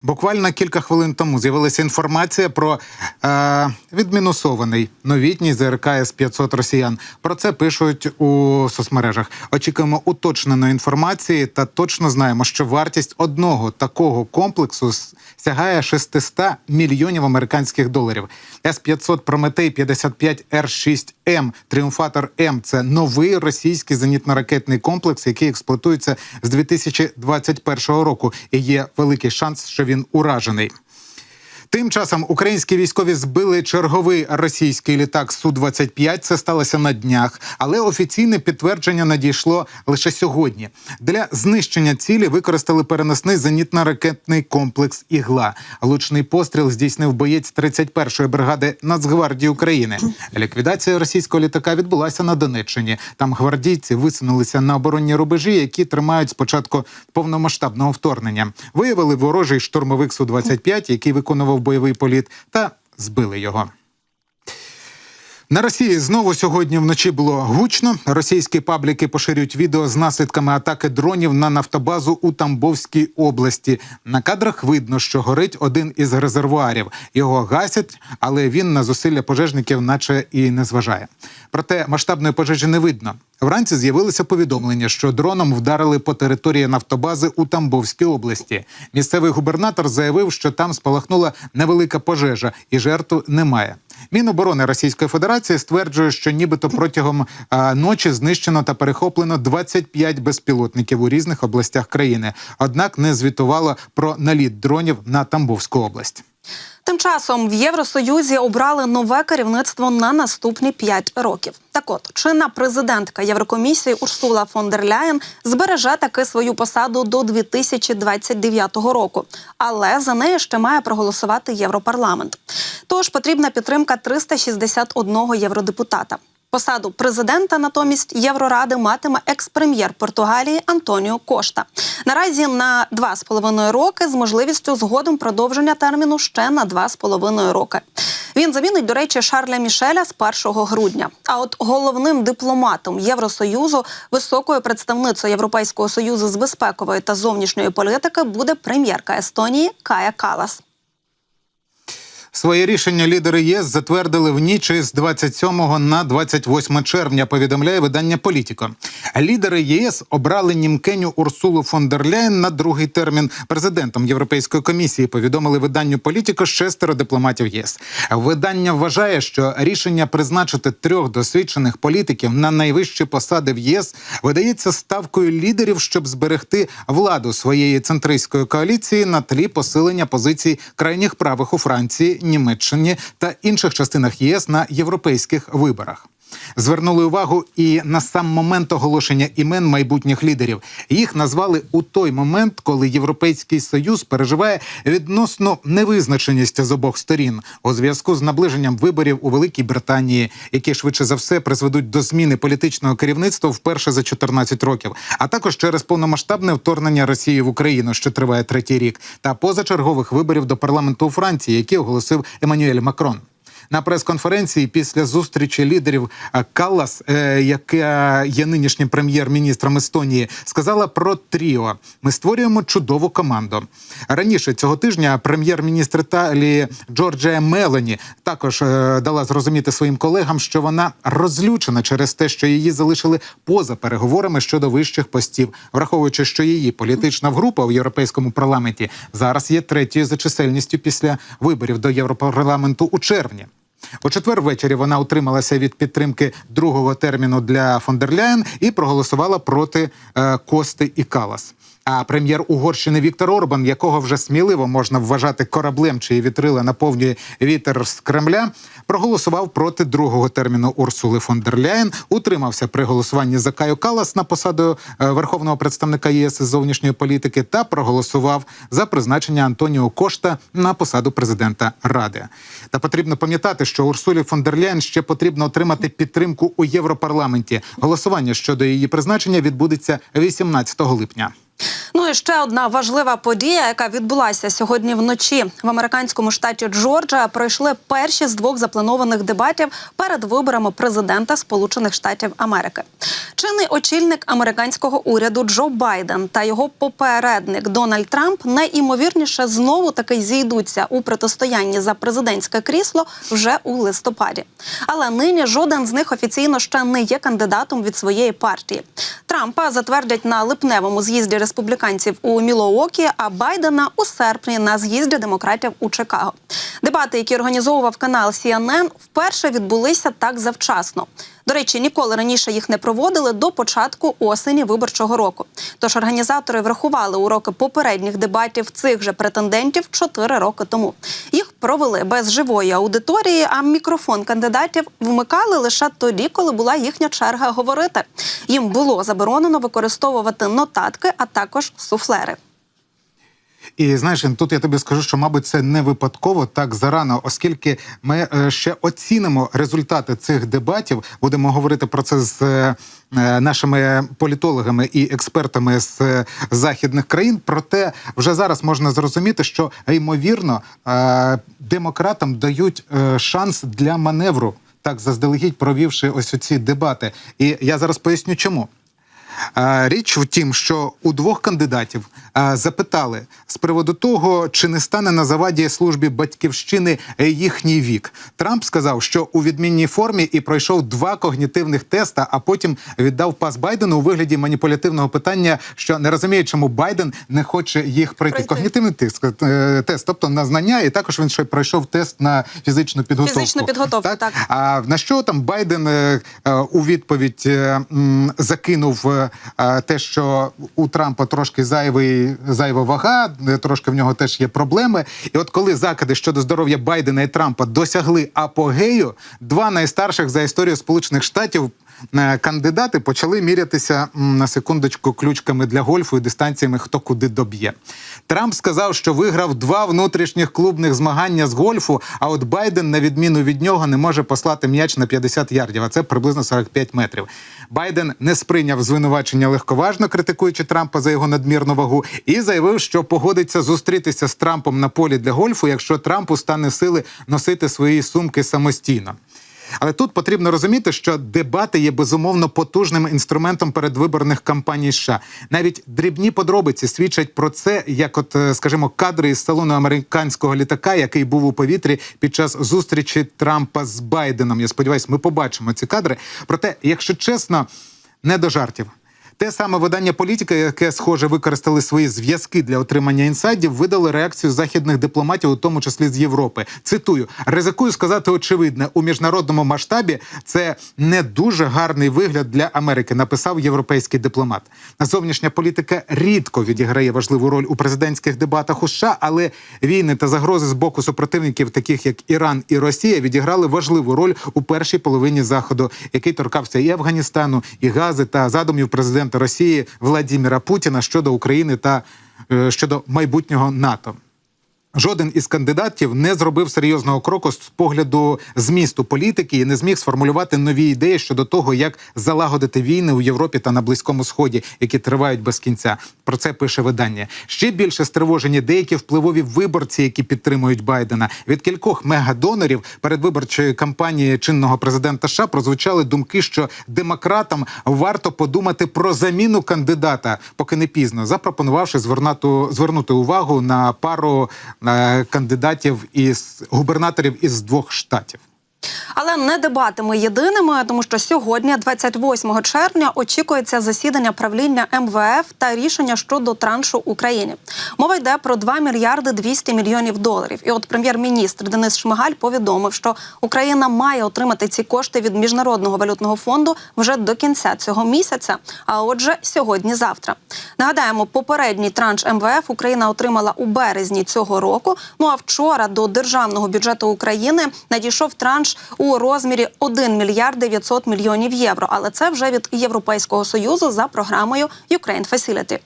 Буквально кілька хвилин тому з'явилася інформація про відмінусований новітній ЗРК С-500 росіян. Про це пишуть у соцмережах. Очікуємо уточненої інформації та точно знаємо, що вартість одного такого комплексу сягає 600 мільйонів американських доларів. С-500 Прометей 55 Р-6М Тріумфатор М – це новий російський зенітно-ракетний комплекс, який експлуатується з 2021 року. І є великий шанс, що він уражений. Тим часом українські військові збили черговий російський літак Су-25. Це сталося на днях, але офіційне підтвердження надійшло лише сьогодні. Для знищення цілі використали переносний зенітно-ракетний комплекс «Ігла». Влучний постріл здійснив боєць 31-ї бригади Нацгвардії України. Ліквідація російського літака відбулася на Донеччині. Там гвардійці висунулися на оборонні рубежі, які тримають спочатку повномасштабного вторгнення. Виявили ворожий штурмовик Су-25, який виконував бойовий політ, та збили його. На Росії знову сьогодні вночі було гучно. Російські пабліки поширюють відео з наслідками атаки дронів на нафтобазу у Тамбовській області. На кадрах видно, що горить один із резервуарів. Його гасять, але він на зусилля пожежників наче і не зважає. Проте масштабної пожежі не видно. Вранці з'явилося повідомлення, що дроном вдарили по території нафтобази у Тамбовській області. Місцевий губернатор заявив, що там спалахнула невелика пожежа і жертв немає. Міноборони Російської Федерації стверджує, що нібито протягом ночі знищено та перехоплено 25 безпілотників у різних областях країни. Однак не звітувало про наліт дронів на Тамбовську область. Тим часом в Євросоюзі обрали нове керівництво на наступні 5 років. Так от, чинна президентка Єврокомісії Урсула фон дер Ляєн збереже таки свою посаду до 2029 року. Але за неї ще має проголосувати Європарламент. Тож потрібна підтримка 361 євродепутата. Посаду президента натомість Євроради матиме екс-прем'єр Португалії Антоніо Кошта. Наразі на 2,5 роки з можливістю згодом продовження терміну ще на 2,5 роки. Він замінить, до речі, Шарля Мішеля з 1 грудня. А от головним дипломатом Євросоюзу, високою представницею Європейського союзу з безпекової та зовнішньої політики буде прем'єрка Естонії Кая Калас. Своє рішення лідери ЄС затвердили в ніч з 27 на 28 червня, повідомляє видання «Політіко». Лідери ЄС обрали німкеню Урсулу фон дер Ляєн на другий термін президентом Європейської комісії, повідомили виданню «Політіко» 6 дипломатів ЄС. Видання вважає, що рішення призначити 3 досвідчених політиків на найвищі посади в ЄС видається ставкою лідерів, щоб зберегти владу своєї центристської коаліції на тлі посилення позицій крайніх правих у Франції, Німеччині та інших частинах ЄС на європейських виборах. Звернули увагу і на сам момент оголошення імен майбутніх лідерів. Їх назвали у той момент, коли Європейський Союз переживає відносну невизначеність з обох сторін у зв'язку з наближенням виборів у Великій Британії, які швидше за все призведуть до зміни політичного керівництва вперше за 14 років, а також через повномасштабне вторгнення Росії в Україну, що триває 3-й рік, та позачергових виборів до парламенту у Франції, які оголосив Еммануель Макрон. На прес-конференції після зустрічі лідерів Каллас, яка є нинішнім прем'єр-міністром Естонії, сказала про тріо. Ми створюємо чудову команду. Раніше цього тижня прем'єр-міністр Італії Джорджія Мелоні також дала зрозуміти своїм колегам, що вона розлючена через те, що її залишили поза переговорами щодо вищих постів, враховуючи, що її політична група у Європейському парламенті зараз є 3-ю за чисельністю після виборів до Європарламенту у червні. У четвер ввечері вона утрималася від підтримки другого терміну для фон дер Ляєн і проголосувала проти Кости і Каллас. А прем'єр Угорщини Віктор Орбан, якого вже сміливо можна вважати кораблем, чиї вітрила наповнює вітер з Кремля, проголосував проти другого терміну Урсули фон дер Ляєн, утримався при голосуванні за Каю Каллас на посаду верховного представника ЄС із зовнішньої політики та проголосував за призначення Антоніо Кошта на посаду президента Ради. Та потрібно пам'ятати, що Урсулі фон дер Ляєн ще потрібно отримати підтримку у Європарламенті. Голосування щодо її призначення відбудеться 18 липня. Ну і ще одна важлива подія, яка відбулася сьогодні вночі. В американському штаті Джорджія пройшли перші з двох запланованих дебатів перед виборами президента Сполучених Штатів Америки. Чинний очільник американського уряду Джо Байден та його попередник Дональд Трамп найімовірніше знову-таки зійдуться у протистоянні за президентське крісло вже у листопаді. Але нині жоден з них офіційно ще не є кандидатом від своєї партії. Трампа затвердять на липневому з'їзді республіканців у Мілуокі, а Байдена у серпні на з'їзді демократів у Чикаго. Дебати, які організовував канал CNN, вперше відбулися так завчасно. До речі, ніколи раніше їх не проводили до початку осені виборчого року. Тож організатори врахували уроки попередніх дебатів цих же претендентів 4 роки тому. Їх провели без живої аудиторії, а мікрофон кандидатів вмикали лише тоді, коли була їхня черга говорити. Їм було заборонено використовувати нотатки, а також суфлери. І, знаєш, тут я тобі скажу, що, мабуть, це не випадково так зарано, оскільки ми ще оцінимо результати цих дебатів, будемо говорити про це з нашими політологами і експертами з західних країн. Проте вже зараз можна зрозуміти, що, ймовірно, демократам дають шанс для маневру, так заздалегідь провівши ось оці дебати. І я зараз поясню, чому. Річ в тім, що у двох кандидатів запитали з приводу того, чи не стане на заваді службі батьківщини їхній вік. Трамп сказав, що у відмінній формі і пройшов 2 когнітивних теста, а потім віддав пас Байдену у вигляді маніпулятивного питання, що не розуміє, чому Байден не хоче їх пройти. Когнітивний тест, тобто на знання, і також він ще пройшов тест на фізичну підготовку. Фізичну підготовку, так. А на що там Байден у відповідь закинув те, що у Трампа трошки зайва вага, трошки в нього теж є проблеми. І от коли закиди щодо здоров'я Байдена і Трампа досягли апогею, 2 найстарших за історію Сполучених Штатів кандидати почали мірятися, на секундочку, ключками для гольфу і дистанціями хто куди доб'є. Трамп сказав, що виграв 2 внутрішніх клубних змагання з гольфу, а от Байден, на відміну від нього, не може послати м'яч на 50 ярдів, а це приблизно 45 метрів. Байден не сприйняв звинувачення легковажно, критикуючи Трампа за його надмірну вагу, і заявив, що погодиться зустрітися з Трампом на полі для гольфу, якщо Трампу стане сили носити свої сумки самостійно. Але тут потрібно розуміти, що дебати є безумовно потужним інструментом передвиборних кампаній США. Навіть дрібні подробиці свідчать про це, як от, скажімо, кадри із салону американського літака, який був у повітрі під час зустрічі Трампа з Байденом. Я сподіваюся, ми побачимо ці кадри. Проте, якщо чесно, не до жартів. Те саме видання «Політика», яке, схоже, використали свої зв'язки для отримання інсайдів, видало реакцію західних дипломатів, у тому числі з Європи. Цитую: «Ризикую сказати очевидне, у міжнародному масштабі це не дуже гарний вигляд для Америки», написав європейський дипломат. Зовнішня політика рідко відіграє важливу роль у президентських дебатах у США, але війни та загрози з боку супротивників, таких як Іран і Росія, відіграли важливу роль у першій половині Заходу, який торкався і Афганістану, і Гази та задумів президента Росії Владимира Путіна щодо України та щодо майбутнього НАТО. Жоден із кандидатів не зробив серйозного кроку з погляду змісту політики і не зміг сформулювати нові ідеї щодо того, як залагодити війни у Європі та на Близькому Сході, які тривають без кінця. Про це пише видання. Ще більше стривожені деякі впливові виборці, які підтримують Байдена. Від кількох мегадонорів передвиборчої кампанії чинного президента США прозвучали думки, що демократам варто подумати про заміну кандидата, поки не пізно, запропонувавши звернути увагу на пару кандидатів із губернаторів із 2 штатів. Але не дебатами єдиними, тому що сьогодні, 28 червня, очікується засідання правління МВФ та рішення щодо траншу Україні. Мова йде про 2 мільярди 200 мільйонів доларів. І от прем'єр-міністр Денис Шмигаль повідомив, що Україна має отримати ці кошти від Міжнародного валютного фонду вже до кінця цього місяця, а отже, сьогодні-завтра. Нагадаємо, попередній транш МВФ Україна отримала у березні цього року, ну а вчора до Державного бюджету України надійшов транш у розмірі 1 мільярд 900 мільйонів євро. Але це вже від Європейського Союзу за програмою Ukraine Facility.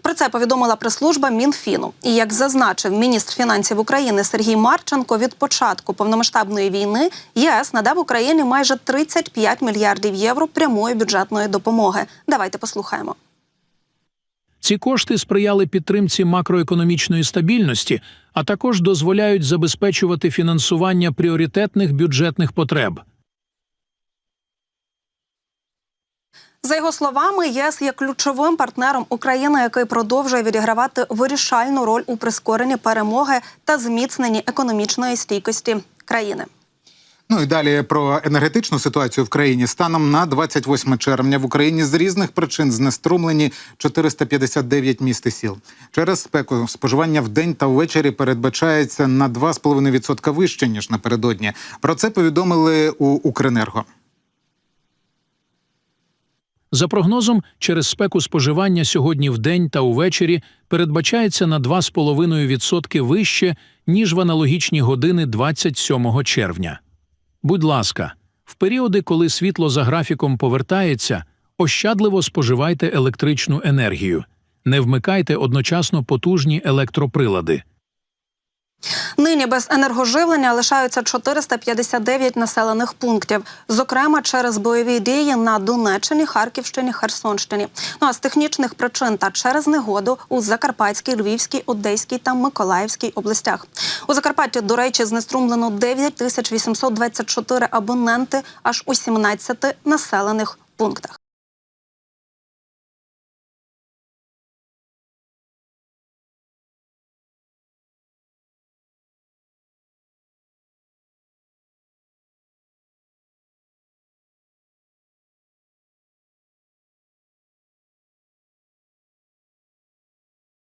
Про це повідомила прес-служба Мінфіну. І як зазначив міністр фінансів України Сергій Марченко, від початку повномасштабної війни ЄС надав Україні майже 35 мільярдів євро прямої бюджетної допомоги. Давайте послухаємо. Ці кошти сприяли підтримці макроекономічної стабільності, а також дозволяють забезпечувати фінансування пріоритетних бюджетних потреб. За його словами, ЄС є ключовим партнером України, який продовжує відігравати вирішальну роль у прискоренні перемоги та зміцненні економічної стійкості країни. Ну і далі про енергетичну ситуацію в країні. Станом на 28 червня в Україні з різних причин знеструмлені 459 міст і сіл. Через спеку споживання вдень та ввечері передбачається на 2,5% вище, ніж напередодні. Про це повідомили у Укренерго. За прогнозом, через спеку споживання сьогодні вдень та увечері передбачається на 2,5% вище, ніж в аналогічні години 27 червня. Будь ласка, в періоди, коли світло за графіком повертається, ощадливо споживайте електричну енергію. Не вмикайте одночасно потужні електроприлади. Нині без енергоживлення лишаються 459 населених пунктів, зокрема через бойові дії на Донеччині, Харківщині, Херсонщині. Ну а з технічних причин та через негоду у Закарпатській, Львівській, Одеській та Миколаївській областях. У Закарпатті, до речі, знеструмлено 9824 абоненти аж у 17 населених пунктах.